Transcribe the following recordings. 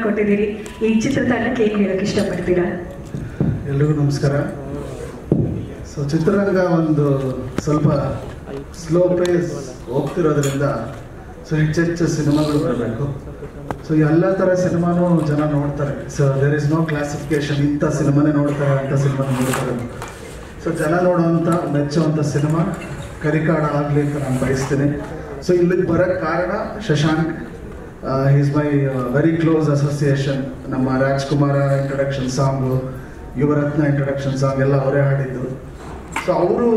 ಕೊಟ್ಟಿದ್ದೀರಿ. ಈ ಚಿತ್ರತಂಡಕ್ಕೆ ಏನು ಹೇಳಕ್ಕೆ ಇಷ್ಟಪಡ್ತೀರಾ? ಎಲ್ರಿಗೂ ನಮಸ್ಕಾರ. ಸೊ ಚಿತ್ರರಂಗ ಒಂದು ಸ್ವಲ್ಪ ಸ್ಲೋ ಪೇಸ್ ಹೋಗ್ತಿರೋದ್ರಿಂದ ಸೊ ಹೆಚ್ಚೆಚ್ಚು ಸಿನಿಮಾಗಳು ಬರಬೇಕು. ಸೊ ಎಲ್ಲ ಥರ ಸಿನಿಮಾನೂ ಜನ ನೋಡ್ತಾರೆ. So there is no classification, ಇಂಥ ಸಿನಿಮಾನೇ ನೋಡ್ತಾರೆ, ಅಂಥ ಸಿನಿಮಾ ನೋಡ್ತಾರೆ. ಸೊ ಜನ ನೋಡುವಂಥ ಮೆಚ್ಚುವಂಥ ಸಿನಿಮಾ ಕರಿಕಾಡ ಆಗಲಿ ಅಂತ ನಾನು ಬಯಸ್ತೀನಿ. ಸೊ ಇಲ್ಲಿಗೆ ಬರೋಕ್ಕೆ ಕಾರಣ Shashank. Is my very close association. ನಮ್ಮ ರಾಜ್ಕುಮಾರ introduction song, Yuvaratna introduction song ಎಲ್ಲ ಅವರೇ ಹಾಡಿದ್ದು. ಸೊ ಅವರು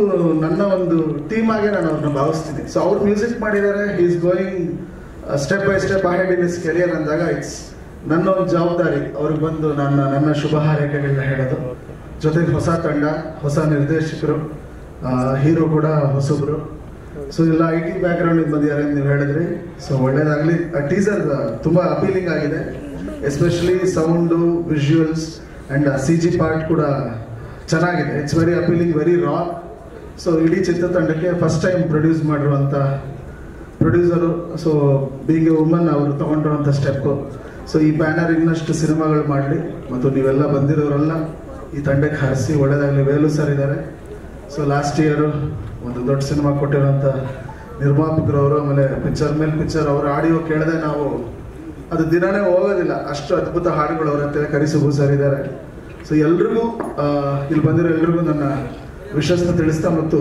ನನ್ನ ಒಂದು ಟೀಮ್ ಆಗೇ ನಾನು ಅವ್ರನ್ನ ಭಾವಿಸ್ತೀನಿ. ಸೊ ಅವ್ರು ಮ್ಯೂಸಿಕ್ ಮಾಡಿದ್ದಾರೆ. He is going step by step ahead in his career ಅಂದಾಗ ಇಟ್ಸ್ ನನ್ನ ಒಂದು ಜವಾಬ್ದಾರಿ ಅವ್ರಿಗೆ ಬಂದು ನನ್ನ ಶುಭ ಹಾರೈಕೆಗಳನ್ನ ಹೇಳೋದು. ಜೊತೆಗೆ ಹೊಸ ತಂಡ, ಹೊಸ ನಿರ್ದೇಶಕರು, ಹೀರೋ ಕೂಡ ಹೊಸಬ್ರು. ಸೊ ಎಲ್ಲ ಐ ಟಿ ಬ್ಯಾಕ್ಗ್ರೌಂಡಿಗೆ ಬಂದಿದ್ದಾರೆ ಅಂತ ನೀವು ಹೇಳಿದ್ರಿ. ಸೊ ಒಳ್ಳೇದಾಗಲಿ. ಟೀಸರ್ ತುಂಬ ಅಪೀಲಿಂಗ್ ಆಗಿದೆ, especially sound, visuals and C G part ಕೂಡ ಚೆನ್ನಾಗಿದೆ. It's very appealing, very raw. So ಇಡೀ ಚಿತ್ರತಂಡಕ್ಕೆ ಫಸ್ಟ್ ಟೈಮ್ ಪ್ರೊಡ್ಯೂಸ್ ಮಾಡಿರುವಂಥ producer. So being a woman ಅವರು ತೊಗೊಂಡಿರುವಂಥ ಸ್ಟೆಪ್ಪು. ಸೊ ಈ ಬ್ಯಾನರ್ ಇನ್ನಷ್ಟು ಸಿನಿಮಾಗಳು ಮಾಡಲಿ ಮತ್ತು ನೀವೆಲ್ಲ ಬಂದಿರೋರೆಲ್ಲ ಈ ತಂಡಕ್ಕೆ ಹರಿಸಿ ಒಳ್ಳೆಯದಾಗಲಿ. ವೇಲು ಸರ್ ಇದ್ದಾರೆ. ಸೊ ಲಾಸ್ಟ್ ಇಯರು ಒಂದು ದೊಡ್ಡ ಸಿನಿಮಾ ಕೊಟ್ಟಿರೋಂಥ ನಿರ್ಮಾಪಕರವರು. ಆಮೇಲೆ ಪಿಕ್ಚರ್ ಮೇಲೆ ಪಿಕ್ಚರ್ ಅವರ ಆಡಿಯೋ ಕೇಳದೆ ನಾವು ಅದು ದಿನನೇ ಹೋಗೋದಿಲ್ಲ, ಅಷ್ಟು ಅದ್ಭುತ ಹಾಡುಗಳು ಅವ್ರ ಹತ್ತಿರ. ಕರಿಸುಬು ಸರ್ ಇದ್ದಾರೆ. ಸೊ ಎಲ್ರಿಗೂ ಇಲ್ಲಿ ಬಂದಿರೋ ಎಲ್ರಿಗೂ ನನ್ನ ವಿಶ್ವಾಸ ತಿಳಿಸ್ತಾ, ಮತ್ತು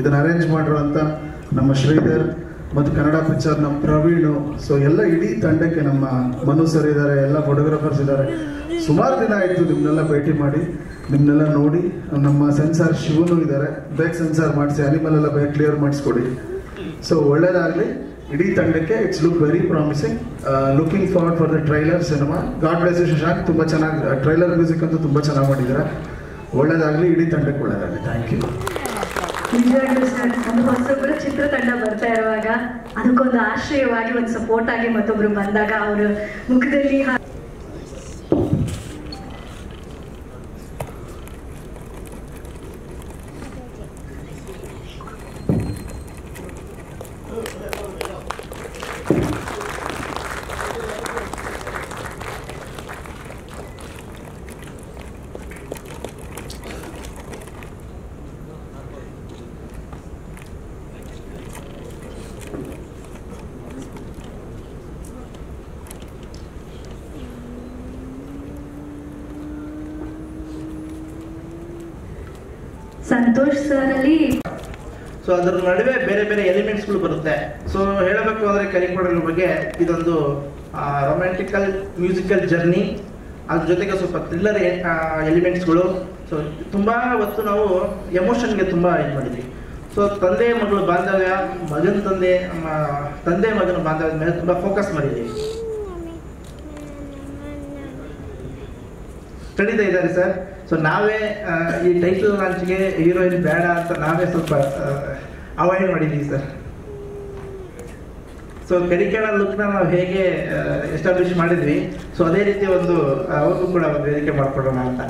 ಇದನ್ನು ಅರೇಂಜ್ ಮಾಡಿರೋಂಥ ನಮ್ಮ ಶ್ರೀಧರ್ ಮತ್ತು ಕನ್ನಡ ಪಿಕ್ಚರ್ ನಮ್ಮ ಪ್ರವೀಣು, ಸೊ ಎಲ್ಲ ಇಡೀ ತಂಡಕ್ಕೆ ನಮ್ಮ ಮನು ಸರ್ ಇದ್ದಾರೆ, ಎಲ್ಲ ಫೋಟೋಗ್ರಾಫರ್ಸ್ ಇದ್ದಾರೆ. ಸುಮಾರು ದಿನ ಆಯಿತು ನಿಮ್ಮನ್ನೆಲ್ಲ ಭೇಟಿ ಮಾಡಿ, ನಿಮ್ಮನ್ನೆಲ್ಲ ನೋಡಿ. ನಮ್ಮ ಸೆನ್ಸಾರ್ ಶಿವನು ಇದ್ದಾರೆ, ಬೇಗ ಸೆನ್ಸಾರ್ ಮಾಡಿಸಿ, ಅನಿಮಲ್ ಎಲ್ಲ ಬೇಗ ಕ್ಲಿಯರ್ ಮಾಡಿಸ್ಕೊಡಿ. ಸೊ ಒಳ್ಳೇದಾಗಲಿ ಇಡೀ ತಂಡಕ್ಕೆ. It's look very promising. Looking forward for the trailer cinema. God bless you Shashank. ತುಂಬ ಚೆನ್ನಾಗಿ ಟ್ರೈಲರ್ ಮ್ಯೂಸಿಕ್ ಅಂತೂ ತುಂಬ ಚೆನ್ನಾಗಿ ಮಾಡಿದ್ದಾರೆ. ಒಳ್ಳೇದಾಗಲಿ, ಇಡೀ ತಂಡಕ್ಕೆ ಒಳ್ಳೇದಾಗಲಿ. Thank you. ನಿಜವಾಗ್ಲೂ ಸರ್, ಒಂದು ಹೊಸೊಬ್ಬರು ಚಿತ್ರತಂಡ ಬರ್ತಾ ಇರುವಾಗ ಅದಕ್ಕೊಂದು ಆಶ್ರಯವಾಗಿ, ಒಂದು ಸಪೋರ್ಟ್ ಆಗಿ ಮತ್ತೊಬ್ರು ಬಂದಾಗ ಅವರ ಮುಖದಲ್ಲಿ ಸಂತೋಷ್ ಸರ್ ಅಲ್ಲಿ ಸೊ ಅದರ ನಡುವೆ ಬೇರೆ ಬೇರೆ ಎಲಿಮೆಂಟ್ಸ್ಗಳು ಬರುತ್ತೆ. ಸೊ ಹೇಳಬೇಕು ಅಂದರೆ ಕರಿಕೋಡರ ಬಗ್ಗೆ ಇದೊಂದು ರೊಮ್ಯಾಂಟಿಕಲ್ ಮ್ಯೂಸಿಕಲ್ ಜರ್ನಿ, ಅದ್ರ ಜೊತೆಗೆ ಸ್ವಲ್ಪ ಥ್ರಿಲ್ಲರ್ ಎಲಿಮೆಂಟ್ಸ್ಗಳು. ಸೊ ತುಂಬ ಹೊತ್ತು ನಾವು ಎಮೋಷನ್ಗೆ ತುಂಬ ಇದು ಮಾಡಿದ್ವಿ. ಸೊ ತಂದೆ ಮಗಳು ಬಾಂಧವ್ಯ, ಮಗನ ತಂದೆ ಮಗನ ಬಾಂಧವ್ಯದ ಮೇಲೆ ತುಂಬ ಫೋಕಸ್ ಮಾಡಿದ್ದೀವಿ. ಖಂಡಿತ ಇದ್ದಾರೆ ಸರ್. ಸೊ ನಾವೇ ಈ ಟೈಟಲ್ ಲಾಂಚ್ಗೆ ಹೀರೋಯಿನ್ ಬೇಡ ಅಂತ ನಾವೇ ಸ್ವಲ್ಪ ಅವಾಯ್ಡ್ ಮಾಡಿದ್ದೀವಿ ಸರ್. ಸೊ ಕರಿಕಾಡ ಲುಕ್ನ ನಾವು ಹೇಗೆ ಎಸ್ಟಾಬ್ಲಿಷ್ ಮಾಡಿದ್ವಿ, ಸೊ ಅದೇ ರೀತಿ ಒಂದು ಅವ್ರಿಗೂ ಕೂಡ ಒಂದು ವೇದಿಕೆ ಮಾಡಿಕೊಡೋಣ ಅಂತ.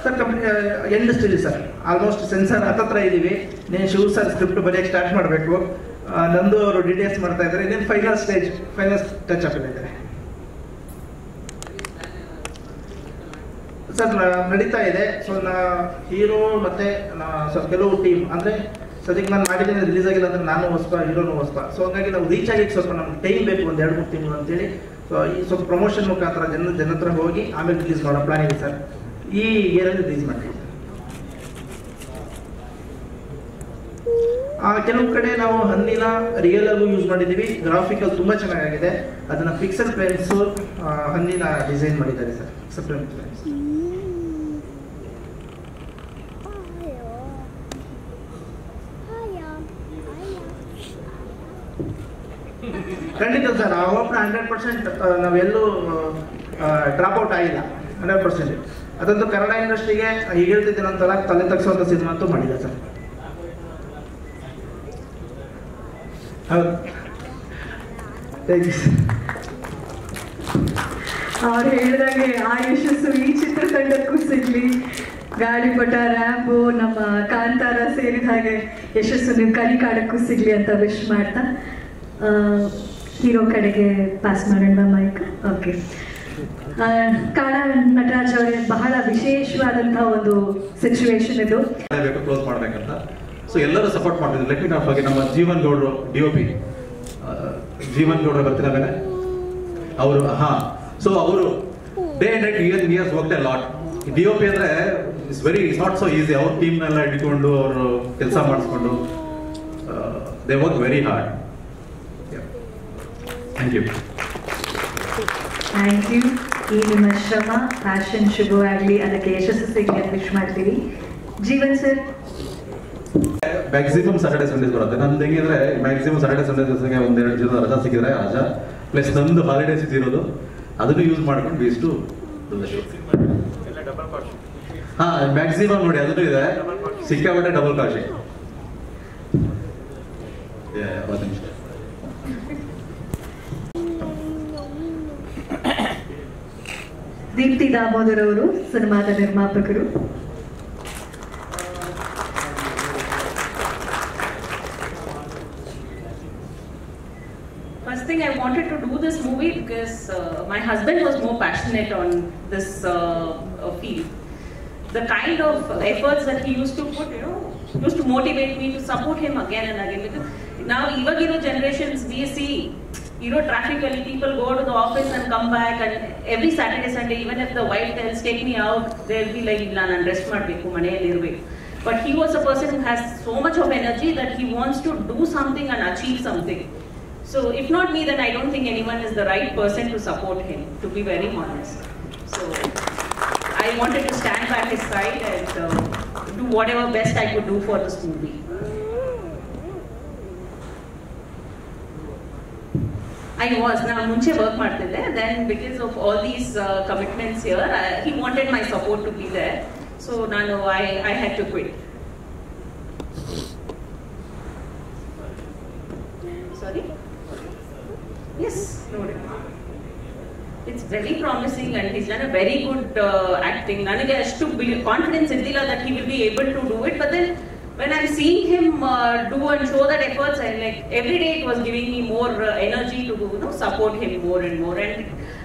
Sir end stage sir, almost sensor ಹತ್ತತ್ರ ಇದ್ದೀವಿ. ನೀನು ಶಿವ್ ಸರ್ ಸ್ಕ್ರಿಪ್ಟ್ ಬರೆಯೋಕ್ಕೆ ಸ್ಟಾರ್ಟ್ ಮಾಡಬೇಕು. ನಂದು ಅವರು ಡಿಟೇಲ್ಸ್ ಮಾಡ್ತಾ ಇದ್ದಾರೆ. ಇನ್ನೇನು final stage, final touch up ಇದ್ದಾರೆ ಸರ್, ನಡೀತಾ ಇದೆ. ಸೊ ಹೀರೋ ಮತ್ತೆ ಸ್ವಲ್ಪ ಕೆಲವು ಟೀಮ್ ಅಂದರೆ ಸದ್ಯಕ್ಕೆ ನಾನು ಮಾಡಿದ್ದೀನಿ, ರಿಲೀಸ್ ಆಗಿಲ್ಲ ಅಂದರೆ ನಾನು ಹೊಸಬ, ಹೀರೋನು ಹೊಸಬ. ಸೊ ಹಾಗಾಗಿ ನಾವು ರೀಚ್ ಆಗಿಕ್ಕೆ ಸ್ವಲ್ಪ ನಮ್ಗೆ ಟೈಮ್ ಬೇಕು, ಒಂದು 2-3 ತಿಂಗಳು ಅಂತೇಳಿ. ಸೊ ಈ ಸ್ವಲ್ಪ ಪ್ರಮೋಷನ್ ಮುಖಾಂತರ ಜನ ಹತ್ರ ಹೋಗಿ ಆಮೇಲೆ ರಿಲೀಸ್ ಮಾಡೋ ಪ್ಲಾನ್ ಇದೆ ಸರ್. ಈ ಇಯರಲ್ಲಿ ರಿಲೀಸ್ ಮಾಡ್ತೀವಿ. ಕೆಲವು ಕಡೆ ನಾವು ಹಣ್ಣಿನ ರಿಯಲ್ ಆಗು ಯೂಸ್ ಮಾಡಿದ್ದೀವಿ. ಗ್ರಾಫಿಕಲ್ ತುಂಬ ಚೆನ್ನಾಗಿದೆ. ಅದನ್ನ ಪಿಕ್ಸೆಲ್ ಪೆನ್ಸು ಹಣ್ಣಿನ ಡಿಸೈನ್ ಮಾಡಿದ್ದಾರೆ ಸರ್. ಸಪ್ರೇಟ್ ಪೆನ್ಸ್ ಖಂಡಿತ ಸರ್. ಆ ಹೋಪ್ನ 100% ನಾವೆಲ್ಲೂ ಡ್ರಾಪ್ ಔಟ್ ಆಗಿಲ್ಲ. 100% ಅದಂತೂ ಕನ್ನಡ ಇಂಡಸ್ಟ್ರಿಗೆ ಈಗ ಹೇಳ್ತಿದ್ದೀನಿ ಅಂತಲ್ಲ, ತಲೆ ತಗ್ಸುವಂಥ ಸಿನಿಮಾ ಅಂತೂ ಮಾಡಿಲ್ಲ ಸರ್. ಹೌದು, ಥ್ಯಾಂಕ್ ಯು ಸರ್. ಅವ್ರು ಹೇಳಿದಾಗೆ ಆ ಯಶಸ್ಸು ಈ ಚಿತ್ರತಂಡಕ್ಕೂ ಸಿಗ್ಲಿ. ಗಾಳಿಪಟ, ರ್ಯಾಂಬೋ, ನಮ್ಮ ಕಾಂತಾರ ಸೇರಿದ ಹಾಗೆ ಯಶಸ್ಸು ನೀವು ಕರಿಕಾಡಕ್ಕೂ ಸಿಗ್ಲಿ ಅಂತ ವಿಶ್ ಮಾಡ್ತಾ ಹೀರೋ ಕಡೆಗೆ ಪಾಸ್ ಮಾಡೋಣ ಮೈಕ್. ಓಕೆ, ಕಾಳ ನಟರಾಜ್ ಅವರೇ, ಬಹಳ ವಿಶೇಷವಾದಂತಹ ಒಂದು ಸಿಚುವೇಶನ್ ಇದು. ಕ್ಲೋಸ್ ಮಾಡ್ಬೇಕಂತ ಸೊ ಎಲ್ಲರೂ ಸಪೋರ್ಟ್ ಮಾಡ್ತಿದ್ರು. ಲೆಟ್ ಮಿ ನಾಟ್ ಫರ್ಗೆಟ್ ನಮ್ಮ ಜೀವನ್ ಗೌಡ್ರು DOP ಜೀವನ್ ಗೌಡ್ರು ಬರ್ತಿದ್ದಾರೆ ಅವರು. ಸೊ ಅವರು day and night years work a lot. DOP ಅಂದ್ರೆ ಇಟ್ಸ್ ನಾಟ್ ಸೊ ಈಸಿ. ಅವ್ರ ಟೀಮ್ನೆಲ್ಲ ಹಿಡ್ಕೊಂಡು ಅವರು ಕೆಲಸ ಮಾಡಿಸ್ಕೊಂಡು they work very hard. Thank you. Thank you. ಈ ನಿಮ್ಮ ಶ್ರಮ ಪ್ಯಾಷನ್ ಶುಭವಾಗಲಿ, ಅದಕ್ಕೆ ಯಶಸ್ಸು ಸಿಗಲಿ ಅಂತ ವಿಶ್ ಮಾಡ್ತೀವಿ. Jeevan sir, maximum Saturday Sundays ಬರುತ್ತೆ. ನಂದು ಹೆಂಗಿದ್ರೆ ಮ್ಯಾಕ್ಸಿಮಮ್ ಸ್ಯಾಟರ್ಡೆ ಸಂಡೇಸ್ಗೆ ಒಂದೆರಡು ದಿನ ರಜಾ ಸಿಕ್ಕಿದ್ರೆ ರಜಾ ಪ್ಲಸ್ ನಂದು ಹಾಲಿಡೇಸ್ ಇರೋದು ಅದನ್ನು ಯೂಸ್ ಮಾಡ್ಕೊಂಡು ಬೇಸ್ಟು ಮ್ಯಾಕ್ಸಿಮಮ್ ನೋಡಿ ಅದನ್ನು ಇದೆ. ಸಿಕ್ಕಾಪಟ್ಟೆ ಡಬಲ್ ಕಾಶಿ. ಒಂದು ನಿಮಿಷ. ದೀಪ್ತಿ ದಾಮೋದರ್ ಅವರು ಸಿನಿಮಾದ ನಿರ್ಮಾಪಕರು. First thing, I wanted to do this movie because my husband was more passionate on this field. The kind of efforts that he used to put, used to motivate me to support him again and again. Because now, even generations, we see, traffically people go to the office and come back, and every Saturday, Sunday, even if the wife tells, take me out, they'll be like, "Naan rest madbeku, maneyalli irbeku." But he was a person who has so much of energy that he wants to do something and achieve something. So if not me, then I don't think anyone is the right person to support him, to be very honest. So I wanted to stand by his side and do whatever best I could do for this movie. I was now munche work ಮಾಡ್ತಿದ್ದೆ. Then because of all these commitments here, he wanted my support to be there. So now I had to quit. Sorry? Yes, no. It's very promising and he's done a very good acting. Nanage ashtu confidence idilla that he will be able to do it, but then when I'm seeing him do and show that efforts, and like every day it was giving me more energy to support him more and more.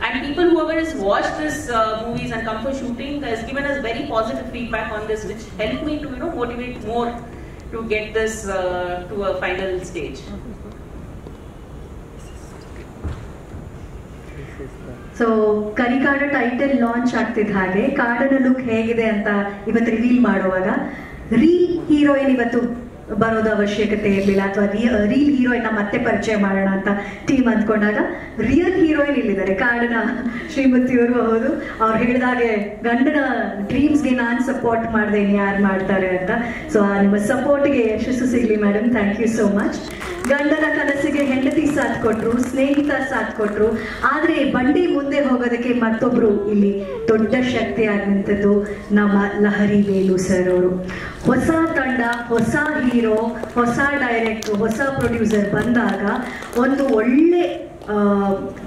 And people whoever has watched this movies and come for shooting has given us very positive feedback on this, which helped me to motivate more to get this to a final stage. So Karikaada title launch ಆಗ್ತಿದ್ದ ಹಾಗೆ ಕಾಡನ look ಹೇಗಿದೆ ಅಂತ ಇವತ್ತು reveal ಮಾಡುವಾಗ reel heroine ಇವತ್ತು ಬರೋದು ಅವಶ್ಯಕತೆ ಇರಲಿಲ್ಲ, ಅಥವಾ ರೀಲ್ ಹೀರೋಯಿನ್ ಮತ್ತೆ ಪರಿಚಯ ಮಾಡೋಣ ಅಂತ ಟೀಮ್ ಅಂದ್ಕೊಂಡಾಗ ರಿಯಲ್ ಹೀರೋಯಿನ್ ಇಲ್ಲಿದ್ದಾರೆ. ಕಾಡನ ಶ್ರೀಮತಿಯವರು ಹೌದು. ಅವ್ರು ಹೇಳಿದಾಗೆ ಗಂಡನ ಡ್ರೀಮ್ಸ್ಗೆ ನಾನು ಸಪೋರ್ಟ್ ಮಾಡಿದೆ, ಯಾರು ಮಾಡ್ತಾರೆ ಅಂತ. ಸೊ ನಿಮ್ಮ ಸಪೋರ್ಟ್ಗೆ ಯಶಸ್ಸು ಸಿಗಲಿ madam. Thank you so much. ಗಂಡನ ಕನಸಿಗೆ ಹೆಂಡತಿ ಸಾಥ್ ಕೊಟ್ರು, ಸ್ನೇಹಿತ ಸಾಥ್ ಕೊಟ್ರು, ಆದ್ರೆ ಬಂಡಿ ಮುಂದೆ ಹೋಗೋದಕ್ಕೆ ಮತ್ತೊಬ್ರು ಇಲ್ಲಿ ದೊಡ್ಡ ಶಕ್ತಿ ಆದಂಥದ್ದು ನಮ್ಮ ಲಹರಿ ವೇಲು ಸರ್ ಅವರು. ಹೊಸ ತಂಡ, ಹೊಸ ಹೀರೋ, ಹೊಸ ಡೈರೆಕ್ಟರ್, ಹೊಸ ಪ್ರೊಡ್ಯೂಸರ್ ಬಂದಾಗ ಒಂದು ಒಳ್ಳೆ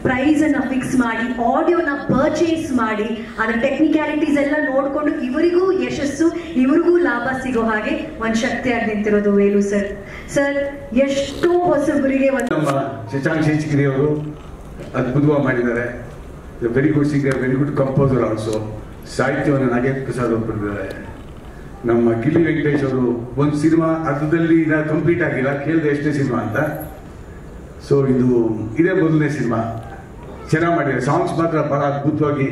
ಪ್ರೈಸ್ ಅನ್ನ ಫಿಕ್ಸ್ ಮಾಡಿ, ಆಡಿಯೋನ ಪರ್ಚೇಸ್ ಮಾಡಿ, ಅದರ ಟೆಕ್ನಿಕ್ಯಾಲಿಟೀಸ್ ಎಲ್ಲ ನೋಡ್ಕೊಂಡು ಇವರಿಗೂ ಯಶಸ್ಸು, ಇವರಿಗೂ ಲಾಭ ಸಿಗೋ ಹಾಗೆ ಒಂದು ಶಕ್ತಿಯಾಗಿ ನಿಂತಿರೋದು ವೇಲು ಸರ್. ಸರ್, ಎಷ್ಟೋ ಹೊಸಬರಿಗೆ ನಮ್ಮ ಶಶಾಂಕ್ ಶೇಷಗಿರಿ ಅವರು ಅದ್ಭುತವಾಗಿ ಮಾಡಿದ್ದಾರೆ. Very good singer, very good composer also. ಸಾಹಿತ್ಯವನ್ನು ನಾಗೇಂದ್ರ ಪ್ರಸಾದ್ ಅವರು ಬರೆದಿದ್ದಾರೆ. ನಮ್ಮ ಗಿಲ್ಲಿ ವೆಂಕಟೇಶ್ ಅವರು ಒಂದು ಸಿನಿಮಾ ಅರ್ಧದಲ್ಲಿ ಕಂಪ್ಲೀಟ್ ಆಗಿಲ್ಲ, ಕೇಳಿದೆ ಎಷ್ಟೇ ಸಿನಿಮಾ ಅಂತ. ಸೊ ಇದೇ ಮೊದಲನೇ ಸಿನಿಮಾ. ಚೆನ್ನಾಗಿ ಮಾಡಿದ್ದಾರೆ. ಸಾಂಗ್ಸ್ ಮಾತ್ರ ಬಹಳ ಅದ್ಭುತವಾಗಿ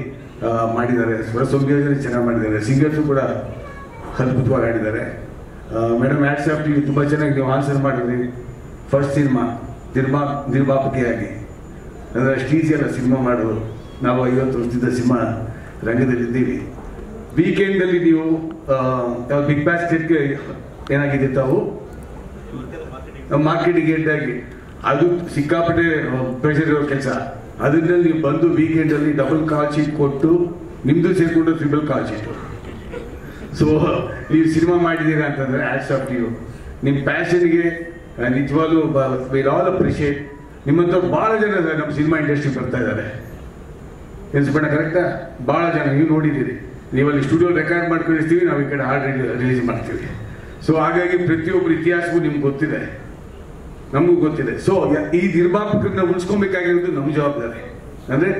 ಮಾಡಿದ್ದಾರೆ. ಸ್ವರ ಸಂಯೋಜನೆ ಚೆನ್ನಾಗಿ ಮಾಡಿದ್ದಾರೆ. ಸಿಂಗರ್ಸು ಕೂಡ ಅದ್ಭುತವಾಗಿ ಆಡಿದ್ದಾರೆ. Madam hats off to you. ತುಂಬ ಚೆನ್ನಾಗಿ ನೀವು ಆನ್ಸರ್ ಮಾಡಿದ್ರಿ. ಫಸ್ಟ್ ಸಿನಿಮಾ ನಿರ್ಮಾಪಕಿಯಾಗಿ ಅಂದರೆ ಅಷ್ಟು ಈಸಿ ಅಲ್ಲ ಸಿನಿಮಾ ಮಾಡೋದು. ನಾವು 50 ವರ್ಷದಿಂದ ಸಿನಿಮಾ ರಂಗದಲ್ಲಿದ್ದೀವಿ. ವೀಕೆಂಡಲ್ಲಿ ನೀವು ಬಿಗ್ ಬಾಸ್ಕೆಟ್ಗೆ ಏನಾಗಿದೆ ತಾವು ಮಾರ್ಕೆಟಿಂಗ್ ಹೆಡ್ಡಾಗಿ ಅದು ಸಿಕ್ಕಾಪಟ್ಟೆ ಪ್ರೆಷರ್ ಇರೋ ಕೆಲಸ. ಅದರಲ್ಲಿ ನೀವು ಬಂದು ವೀಕೆಂಡಲ್ಲಿ ಡಬಲ್ ಕಾಲ್ ಶೀಟ್ ಕೊಟ್ಟು ನಿಮ್ಮದು ಸೇರಿಕೊಂಡು ಟ್ರಿಬಲ್ ಕಾಲ್ ಶೀಟು. ಸೊ ನೀವು ಸಿನಿಮಾ ಮಾಡಿದ್ದೀರಾ ಅಂತಂದರೆ ಹ್ಯಾಟ್ಸ್ ಆಫ್ ಟು ಯು. ನಿಮ್ಮ ಪ್ಯಾಷನ್ಗೆ ನಿಜವಾಗ್ಲೂ ವಿಲ್ ಆಲ್ ಅಪ್ರಿಷಿಯೇಟ್. ನಿಮ್ಮಂಥ ಭಾಳ ಜನ ನಮ್ಮ ಸಿನಿಮಾ ಇಂಡಸ್ಟ್ರಿಗೆ ಬರ್ತಾ ಇದ್ದಾರೆ. ಎನ್ಸ್ಬೇಡ ಕರೆಕ್ಟಾ? ಭಾಳ ಜನ ನೀವು ನೋಡಿದ್ದೀರಿ. ನೀವಲ್ಲಿ ಸ್ಟುಡಿಯೋ ರೆಕಾರ್ಡ್ ಮಾಡ್ಕೊಂಡಿರ್ತೀವಿ, ನಾವು ಈ ಕಡೆ ಹಾಡು ರಿಲೀಸ್ ಮಾಡ್ತೀವಿ. ಸೊ ಹಾಗಾಗಿ ಪ್ರತಿಯೊಬ್ಬರು ಇತಿಹಾಸವೂ ನಿಮ್ಗೆ ಗೊತ್ತಿದೆ, ನಮಗೂ ಗೊತ್ತಿದೆ. ಸೊ ಈ ನಿರ್ಮಾಪಕರನ್ನ ಉಳಿಸ್ಕೊಬೇಕಾಗಿರೋದು ನಮ್ಮ ಜವಾಬ್ದಾರಿ, ಅಂದರೆ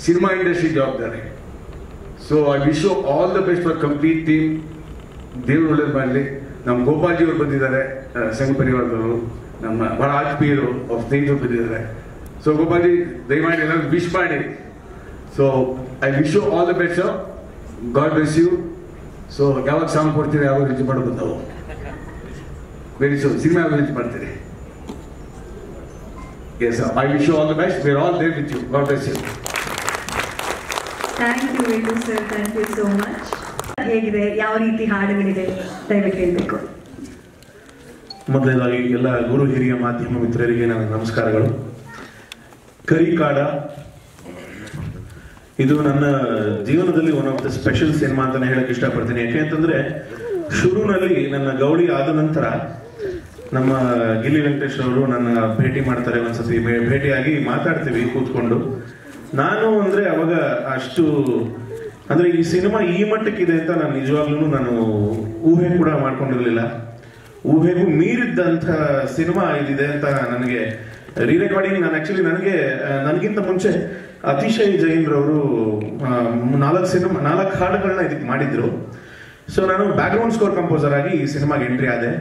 ಸಿನಿಮಾ ಇಂಡಸ್ಟ್ರಿ ಜವಾಬ್ದಾರಿ. So I wish you all the best for complete team. ದೇವ್ರು ಒಳ್ಳೇದು ಮಾಡಲಿ. ನಮ್ಮ ಗೋಪಾಲ್ಜಿ ಅವರು ಬಂದಿದ್ದಾರೆ, ಸಂಘ ಪರಿವಾರದವರು, ನಮ್ಮ ಬಹಳ ಆತ್ಮೀಯರು ಅವ್ರ ಸ್ನೇಹಿತರು ಬಂದಿದ್ದಾರೆ. ಸೊ ಗೋಪಾಲ್ಜಿ ದಯಮಾಡಿ ಎಲ್ಲರೂ ವಿಶ್ ಮಾಡಿ. So I wish you all the best sir. God bless you. So ಯಾವಾಗ ಸಾಂಗ್ ಕೊಡ್ತೀರಿ, ಯಾವಾಗ ರಿಲೀಸ್ ಮಾಡೋದು ನಾವು ವೆರಿ ಸೂನ್. ಸಿನಿಮಾ ಯಾವಾಗ ರಿಲೀಸ್ ಮಾಡ್ತೀರಿ? Yes, I wish you all the best. We are all there with you. God bless you. Thank you Venu sir, thank you so much. ಹೇಗಿದೆ, ಯಾವ ರೀತಿ ಹಾಡುಗಳಿದೆ ದಯವಿಟ್ಟು ಹೇಳಬೇಕು. ಮೊದಲನೇದಾಗಿ ಎಲ್ಲ ಗುರು ಹಿರಿಯ ಮಾಧ್ಯಮ ಮಿತ್ರರಿಗೆ ನನ್ನ ನಮಸ್ಕಾರಗಳು. ಕರಿಕಾಡ ಇದು ನನ್ನ ಜೀವನದಲ್ಲಿ one of the special cinema ಅಂತಾನೆ ಹೇಳಕ್ ಇಷ್ಟಪಡ್ತೀನಿ. ಯಾಕೆ ಅಂತಂದ್ರೆ ಶುರುನಲ್ಲಿ ನನ್ನ ಗೌಳಿ ಆದ ನಂತರ ನಮ್ಮ ಗಿಲ್ಲಿ ವೆಂಕಟೇಶ್ ಅವರು ನನ್ನ ಭೇಟಿ ಮಾಡ್ತಾರೆ. ಒಂದ್ಸತಿ ಭೇಟಿಯಾಗಿ ಮಾತಾಡ್ತೀವಿ ಕೂತ್ಕೊಂಡು. ನಾನು ಅಂದ್ರೆ ಅವಾಗ ಅಷ್ಟು ಅಂದ್ರೆ ಈ ಸಿನಿಮಾ ಈ ಮಟ್ಟಕ್ಕಿದೆ ಅಂತ ನಾನು ನಿಜವಾಗ್ಲೂ ನಾನು ಊಹೆ ಕೂಡ ಮಾಡ್ಕೊಂಡಿರ್ಲಿಲ್ಲ. ಊಹೆಗೂ ಮೀರಿದ್ದಂಥ ಸಿನಿಮಾ ಇದಿದೆ ಅಂತ ನನಗೆ ರೀ ರೆಕಾರ್ಡಿಂಗ್ ನನಗಿಂತ ಮುಂಚೆ ಅತಿಶಯ್ ಜೈನ್ ರವರು 4 ಹಾಡುಗಳನ್ನ ಇದಕ್ಕೆ ಮಾಡಿದ್ರು. ಸೊ ನಾನು ಬ್ಯಾಕ್ಗ್ರೌಂಡ್ ಸ್ಕೋರ್ ಕಂಪೋಸರ್ ಆಗಿ ಈ ಸಿನಿಮಾಗೆ ಎಂಟ್ರಿ ಆದೆ.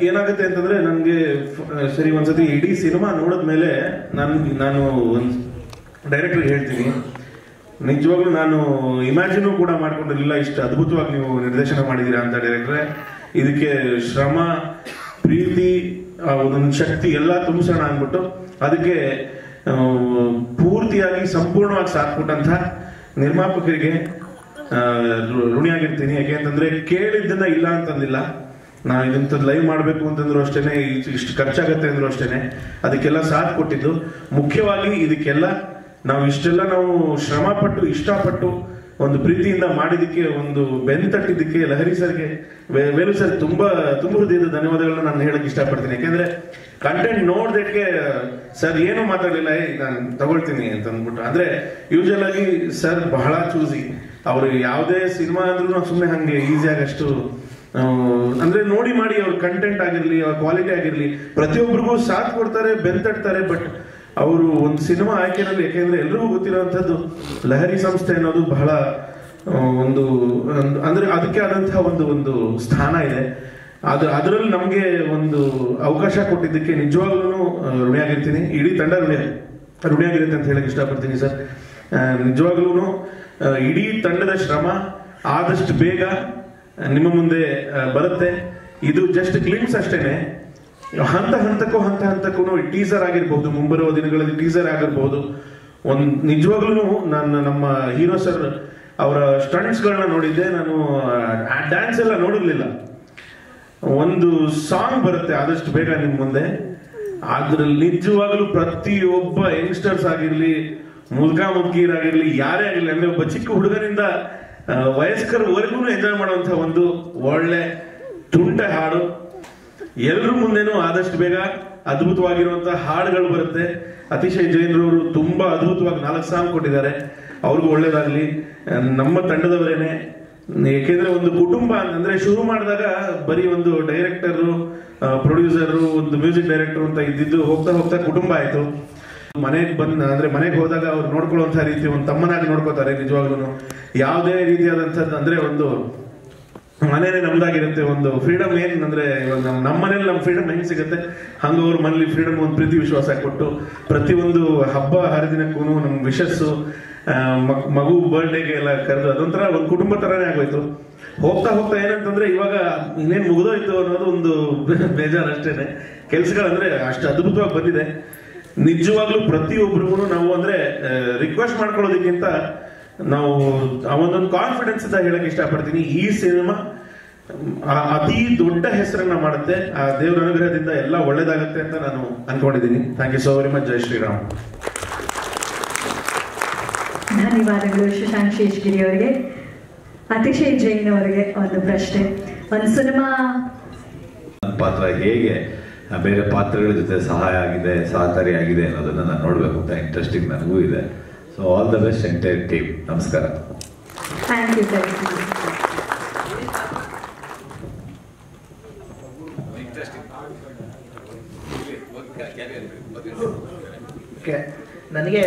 ಏನಾಗುತ್ತೆ ಅಂತಂದ್ರೆ ನನಗೆ ಸರಿ ಒಂದ್ಸತಿ ಇಡೀ ಸಿನಿಮಾ ನೋಡಿದ್ಮೇಲೆ ನಾನು ಒಂದು ಡೈರೆಕ್ಟರ್ಗೆ ಹೇಳ್ತೀನಿ, ನಿಜವಾಗ್ಲೂ ನಾನು ಇಮ್ಯಾಜಿನೂ ಕೂಡ ಮಾಡ್ಕೊಂಡಿರಲಿಲ್ಲ ಇಷ್ಟು ಅದ್ಭುತವಾಗಿ ನೀವು ನಿರ್ದೇಶನ ಮಾಡಿದ್ದೀರಾ ಅಂತ. ಡೈರೆಕ್ಟ್ರೆ, ಇದಕ್ಕೆ ಶ್ರಮ, ಪ್ರೀತಿ, ಒಂದೊಂದು ಶಕ್ತಿ ಎಲ್ಲ ತುಂಬಿಸೋಣ ಅಂದ್ಬಿಟ್ಟು ಅದಕ್ಕೆ ಪೂರ್ತಿಯಾಗಿ ಸಂಪೂರ್ಣವಾಗಿ ಸಾಥ್ ಕೊಟ್ಟಂತ ನಿರ್ಮಾಪಕರಿಗೆ ಋಣಿಯಾಗಿರ್ತೀನಿ. ಯಾಕೆ ಅಂತಂದ್ರೆ ಕೇಳಿದ್ದನ್ನ ಇಲ್ಲ ಅಂತಂದಿಲ್ಲ. ನಾವು ಇದಂತ ಲೈವ್ ಮಾಡಬೇಕು ಅಂತಂದ್ರು ಅಷ್ಟೇನೆ, ಇಷ್ಟು ಖರ್ಚಾಗತ್ತೆ ಅಂದ್ರು ಅಷ್ಟೇನೆ, ಅದಕ್ಕೆಲ್ಲ ಸಾಥ್ ಕೊಟ್ಟಿದ್ದು. ಮುಖ್ಯವಾಗಿ ಇದಕ್ಕೆಲ್ಲ ಇಷ್ಟೆಲ್ಲ ನಾವು ಶ್ರಮ ಪಟ್ಟು ಇಷ್ಟಪಟ್ಟು ಒಂದು ಪ್ರೀತಿಯಿಂದ ಮಾಡಿದಕ್ಕೆ, ಒಂದು ಬೆನ್ತಟ್ಟಿದ್ದಕ್ಕೆ ಲಹರಿ ಸರ್ಗೆ, ವೇಲು ಸರ್ ತುಂಬಾ ಹೃದಯದ ಧನ್ಯವಾದಗಳನ್ನ ನಾನು ಹೇಳಕ್ ಇಷ್ಟಪಡ್ತೀನಿ. ಯಾಕೆಂದ್ರೆ ಕಂಟೆಂಟ್ ನೋಡ್ದಕ್ಕೆ ಸರ್ ಏನು ಮಾತಾಡಲಿಲ್ಲ, ನಾನು ತಗೊಳ್ತೀನಿ ಅಂತ ಅಂದ್ಬಿಟ್ಟು. ಅಂದ್ರೆ ಯೂಶುವಲ್ ಆಗಿ ಸರ್ ಬಹಳ ಚೂಸಿ. ಅವರು ಯಾವುದೇ ಸಿನಿಮಾ ಅಂದ್ರೂ ನಾವು ಸುಮ್ಮನೆ ಹಂಗೆ ಈಸಿಯಾಗಿ ಅಷ್ಟು ಅಂದ್ರೆ ನೋಡಿ ಮಾಡಿ ಅವ್ರ ಕಂಟೆಂಟ್ ಆಗಿರ್ಲಿ, ಅವ್ರ ಕ್ವಾಲಿಟಿ ಆಗಿರ್ಲಿ, ಪ್ರತಿಯೊಬ್ಬರಿಗೂ ಸಾಥ್ ಕೊಡ್ತಾರೆ, ಬೆನ್ತಟ್ತಾರೆ. ಬಟ್ ಅವರು ಒಂದು ಸಿನಿಮಾ ಆಯ್ಕೆನಲ್ಲಿ, ಯಾಕೆಂದ್ರೆ ಎಲ್ರಿಗೂ ಗೊತ್ತಿರುವಂತದ್ದು ಲಹರಿ ಸಂಸ್ಥೆ ಅನ್ನೋದು ಬಹಳ ಒಂದು ಅಂದ್ರೆ ಅದಕ್ಕೆ ಆದಂತಹ ಒಂದು ಸ್ಥಾನ ಇದೆ. ಅದರಲ್ಲಿ ನಮ್ಗೆ ಒಂದು ಅವಕಾಶ ಕೊಟ್ಟಿದ್ದಕ್ಕೆ ನಿಜವಾಗ್ಲೂ ಋಣಿಯಾಗಿರ್ತೀನಿ. ಇಡೀ ತಂಡ ಋಣಿಯಾಗಿರುತ್ತೆ ಅಂತ ಹೇಳಕ್ ಇಷ್ಟಪಡ್ತೀನಿ ಸರ್. ನಿಜವಾಗ್ಲೂ ಇಡೀ ತಂಡದ ಶ್ರಮ ಆದಷ್ಟು ಬೇಗ ನಿಮ್ಮ ಮುಂದೆ ಬರುತ್ತೆ. ಇದು ಜಸ್ಟ್ ಗ್ಲಿಮ್ಸ್ ಅಷ್ಟೇನೆ. ಹಂತಕ್ಕೂ ಟೀಸರ್ ಆಗಿರ್ಬಹುದು, ಮುಂಬರುವ ದಿನಗಳಲ್ಲಿ ಟೀಸರ್ ಆಗಿರ್ಬಹುದು. ನಿಜವಾಗ್ಲೂ ನಮ್ಮ ಹೀರೋ ಸರ್ ಅವರ ಸ್ಟಂಟ್ಸ್ ಗಳನ್ನ ನೋಡಿದ್ದೆ. ನಾನು ಡ್ಯಾನ್ಸ್ ಎಲ್ಲ ನೋಡಿರ್ಲಿಲ್ಲ. ಒಂದು ಸಾಂಗ್ ಬರುತ್ತೆ ಆದಷ್ಟು ಬೇಗ ನಿಮ್ ಮುಂದೆ. ಅದ್ರಲ್ಲಿ ನಿಜವಾಗ್ಲೂ ಪ್ರತಿಯೊಬ್ಬ ಯಂಗ್ಸ್ಟರ್ಸ್ ಆಗಿರ್ಲಿ, ಮುದುಕೀರಾಗಿರ್ಲಿ, ಯಾರೇ ಆಗಿರ್ಲಿ, ಅಂದ್ರೆ ಒಬ್ಬ ಚಿಕ್ಕ ಹುಡುಗನಿಂದ ವಯಸ್ಕರವರೆಗೂ ಎಂಜಾಯ್ ಮಾಡುವಂತಹ ಒಂದು ಒಳ್ಳೆ ತುಂಟ ಹಾಡು. ಎಲ್ರ ಮುಂದೆನೂ ಆದಷ್ಟು ಬೇಗ ಅದ್ಭುತವಾಗಿರುವಂತಹ ಹಾಡುಗಳು ಬರುತ್ತೆ. ಅತಿಶಯ್ ಜೈನ್ ರವರು ತುಂಬಾ ಅದ್ಭುತವಾಗಿ 4 ಸಾಂಗ್ ಕೊಟ್ಟಿದ್ದಾರೆ. ಅವ್ರಿಗೂ ಒಳ್ಳೇದಾಗ್ಲಿ. ನಮ್ಮ ತಂಡದವರೇನೆ, ಏಕೆಂದ್ರೆ ಒಂದು ಕುಟುಂಬ ಅಂದ್ರೆ ಶುರು ಮಾಡಿದಾಗ ಬರೀ ಒಂದು ಡೈರೆಕ್ಟರ್, ಪ್ರೊಡ್ಯೂಸರ್, ಒಂದು ಮ್ಯೂಸಿಕ್ ಡೈರೆಕ್ಟರ್ ಅಂತ ಇದ್ದಿದ್ದು ಹೋಗ್ತಾ ಕುಟುಂಬ ಆಯ್ತು. ಮನೆಗೆ ಹೋದಾಗ ಅವ್ರು ನೋಡ್ಕೊಳ್ಳುವಂತಹ ರೀತಿ ಒಂದು ತಮ್ಮನಾಗಿ ನೋಡ್ಕೋತಾರೆ. ನಿಜವಾಗ್ಲೂ ಯಾವುದೇ ರೀತಿಯಾದಂಥದ್ದು ಅಂದ್ರೆ ಒಂದು ಮನೇನೆ ನಮ್ದಾಗಿರುತ್ತೆ. ಒಂದು ಫ್ರೀಡಮ್ ಏನ್ ಅಂದ್ರೆ ನಮ್ಮ ಮನೇಲಿ ನಮ್ಮ ಫ್ರೀಡಮ್ ಹೆಂಗ್ ಸಿಗುತ್ತೆ ಹಂಗ ಅವ್ರ ಮನೇಲಿ ಫ್ರೀಡಮ್, ಒಂದು ಪ್ರೀತಿ ವಿಶ್ವಾಸ ಕೊಟ್ಟು ಪ್ರತಿಯೊಂದು ಹಬ್ಬ ಹರಿದಿನಕ್ಕೂ ನಮ್ ವಿಶಸ್ಸು, ಮಗು ಬರ್ಡೇಗೆ ಎಲ್ಲ ಕರೆದು ಅದೊಂಥರ ಒಂದು ಕುಟುಂಬ ತರಾನೇ ಆಗೋಯ್ತು. ಹೋಗ್ತಾ ಏನಂತಂದ್ರೆ ಇವಾಗ ಇನ್ನೇನ್ ಮುಗಿದೋಯ್ತು ಅನ್ನೋದು ಒಂದು ಬೇಜಾರು ಅಷ್ಟೇನೆ. ಕೆಲ್ಸಗಳಂದ್ರೆ ಅಷ್ಟು ಅದ್ಭುತವಾಗಿ ಬಂದಿದೆ. ನಿಜವಾಗ್ಲೂ ಪ್ರತಿಯೊಬ್ಬರಿಗೂ ನಾವು ಅಂದ್ರೆ ರಿಕ್ವೆಸ್ಟ್ ಮಾಡ್ಕೊಳ್ಳೋದಕ್ಕಿಂತ ನಾವು ಒಂದೊಂದು ಕಾನ್ಫಿಡೆನ್ಸ್ ಅಂತ ಹೇಳಕ್ ಇಷ್ಟಪಡ್ತೀನಿ. ಈ ಸಿನಿಮಾ ಅತಿ ದೊಡ್ಡ ಹೆಸರನ್ನ ಮಾಡುತ್ತೆ. ಆ ದೇವರ ಅನುಗ್ರಹದಿಂದ ಎಲ್ಲ ಒಳ್ಳೇದಾಗುತ್ತೆ ಅಂತ ನಾನು ಅನ್ಕೊಂಡಿದ್ದೀನಿ. Thank you so very much. ಜೈ ಶ್ರೀರಾಮ್. ಧನ್ಯವಾದಗಳು ಶಶಾಂಕ್ ಶೇಷಗಿರಿ ಅವರಿಗೆ. ಅತಿಶಯ್ ಜೈನ್ ಅವರಿಗೆ ಒಂದು ಪ್ರಶ್ನೆ. ಒಂದು ಸಿನಿಮಾ ಪಾತ್ರ ಹೇಗೆ ಬೇರೆ ಪಾತ್ರಗಳ ಜೊತೆ ಸಹಕಾರಿಯಾಗಿದೆ ಅನ್ನೋದನ್ನ ನಾನು ನೋಡ್ಬೇಕು ಅಂತ ಇಂಟ್ರೆಸ್ಟಿಂಗ್ ನನಗೂ ಇದೆ. So all the best entire team. ನಮಸ್ಕಾರ. Thank you thank you. Okay, ನನಗೆ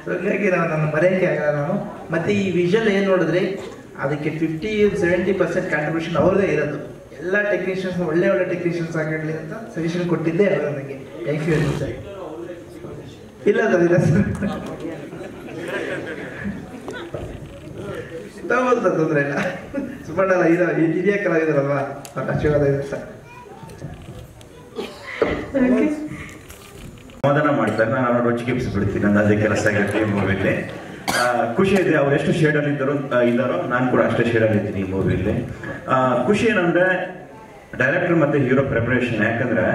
ಸೊ ಹೀಗಾಗಿ ನನ್ನ ಮರೆಯೋಕ್ಕೆ ಆಗಲ್ಲ ನಾನು. ಮತ್ತು ಈ ವಿಷಲ್ ಏನು ನೋಡಿದ್ರಿ, ಅದಕ್ಕೆ 50-70% ಕಾಂಟ್ರಿಬ್ಯೂಷನ್ ಅವ್ರದ್ದೇ ಇರೋದು. ಎಲ್ಲ ಟೆಕ್ನಿಷಿಯನ್ಸ್ ಒಳ್ಳೆ ಟೆಕ್ನಿಷಿಯನ್ಸ್ ಆಗಿರಲಿ ಅಂತ ಸಜೆಷನ್ ಕೊಟ್ಟಿದ್ದೆ ಅವರು ನನಗೆ. Thank you very much. ಇಲ್ಲ ಸರ್, ಇಲ್ಲ ಸರ್, ತಗೋಬೋದು ಸರ್, ತೊಂದರೆ ಇಲ್ಲ. ಸುಮ್ಮನೆ ಹಿರಿಯ ಕಲಾವಿದರಲ್ವಾ, ಆಶೀರ್ವಾದ ಇದೆ ಸರ್. ಸಮಾಧಾನ ಮಾಡ್ತಾರೆ, ನಾನು ರೊಚ್ಚಿಗೆ ಬಿಡ್ತೀನಿ, ನನ್ನ ಅದೇ ಕೆಲಸ ಆಗಿರುತ್ತೆ ಈ ಮೂವಿಲಿ. ಖುಷಿ ಇದೆ, ಅವ್ರು ಎಷ್ಟು ಶೇಡಲ್ಲಿ ಇದ್ದಾರೋ ನಾನು ಕೂಡ ಅಷ್ಟೇ ಶೇಡಲ್ಲಿ ಇದ್ದೀನಿ ಈ ಮೂವಿಲಿ. ಖುಷಿ ಏನಂದ್ರೆ ಡೈರೆಕ್ಟರ್ ಮತ್ತೆ ಹೀರೋ ಪ್ರಿಪರೇಷನ್. ಯಾಕಂದ್ರೆ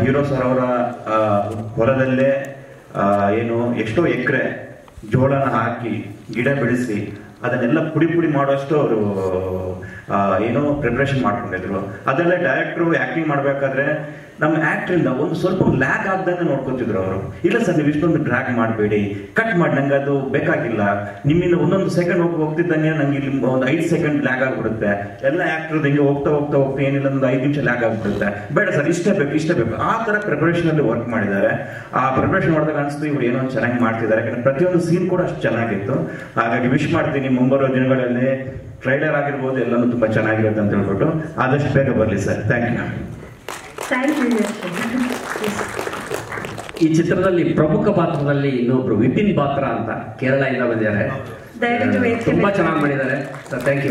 ಹೀರೋ ಸರ್ ಅವರ ಹೊಲದಲ್ಲೇ ಏನು ಎಷ್ಟೋ ಎಕರೆ ಜೋಳನ ಹಾಕಿ ಗಿಡ ಬೆಳೆಸಿ ಅದನ್ನೆಲ್ಲ ಪುಡಿ ಮಾಡುವಷ್ಟು ಅವರು ಏನೋ ಪ್ರಿಪ್ರೇಷನ್ ಮಾಡ್ಕೊಂಡಿದ್ರು. ಅದೆಲ್ಲ ಡೈರೆಕ್ಟ್ರು ಆಕ್ಟಿಂಗ್ ಮಾಡ್ಬೇಕಾದ್ರೆ ನಮ್ಮ ಆಕ್ಟ್ರಿಂದ ಒಂದು ಸ್ವಲ್ಪ ಲ್ಯಾಗ್ ಆಗ್ದಂಗೆ ನೋಡ್ಕೊತಿದ್ರು ಅವರು. ಇಲ್ಲ ಸರ್, ನೀವು ಇಷ್ಟೊಂದು ಡ್ರ್ಯಾಗ್ ಮಾಡಬೇಡಿ, ಕಟ್ ಮಾಡಿ, ನಂಗೆ ಅದು ಬೇಕಾಗಿಲ್ಲ, ನಿಮ್ಮಿಂದ ಒಂದೊಂದು ಸೆಕೆಂಡ್ ಹೋಗ್ತಿದ್ದಂಗೆ ನಂಗೆ ಇಲ್ಲಿ ಒಂದು 5 ಸೆಕೆಂಡ್ ಲ್ಯಾಗ್ ಆಗ್ಬಿಡುತ್ತೆ. ಎಲ್ಲ ಆಕ್ಟರ್ ಹಿಂಗೆ ಹೋಗ್ತಾ ಏನಿಲ್ಲ ಒಂದು 5 ನಿಮಿಷ ಲ್ಯಾಗ್ ಆಗ್ಬಿಡುತ್ತೆ, ಬೇಡ ಸರ್ ಇಷ್ಟೇ ಬೇಕು. ಆ ತರ ಪ್ರಿಪರೇಷನ್ ಅಲ್ಲಿ ವರ್ಕ್ ಮಾಡಿದ್ದಾರೆ. ಆ ಪ್ರಿಪರೇಷನ್ ಮಾಡಿದಾಗ ಅನಿಸ್ತು ಇವ್ರು ಏನೋ ಚೆನ್ನಾಗಿ ಮಾಡ್ತಿದ್ದಾರೆ. ಯಾಕಂದ್ರೆ ಪ್ರತಿಯೊಂದು ಸೀನ್ ಕೂಡ ಅಷ್ಟು ಚೆನ್ನಾಗಿತ್ತು. ಹಾಗಾಗಿ ವಿಶ್ ಮಾಡ್ತೀನಿ, ಮುಂಬರುವ ದಿನಗಳಲ್ಲಿ ಟ್ರೈಲರ್ ಆಗಿರ್ಬೋದು ಎಲ್ಲನೂ ತುಂಬಾ ಚೆನ್ನಾಗಿರುತ್ತೆ ಅಂತ ಹೇಳ್ಬಿಟ್ಟು ಆದಷ್ಟು ಬೇಗ ಬರಲಿ ಸರ್. Thank you. ಈ ಚಿತ್ರದಲ್ಲಿ ಪ್ರಮುಖ ಪಾತ್ರದಲ್ಲಿ ಇನ್ನೊಬ್ರು ವಿಪಿನ್ ಬಾತ್ರಾ ಅಂತ ಕೇರಳದಿಂದ ಬಂದಿದ್ದಾರೆ, ತುಂಬಾ ಚೆನ್ನಾಗಿ ಮಾಡಿದ್ದಾರೆ ಸರ್. Thank you.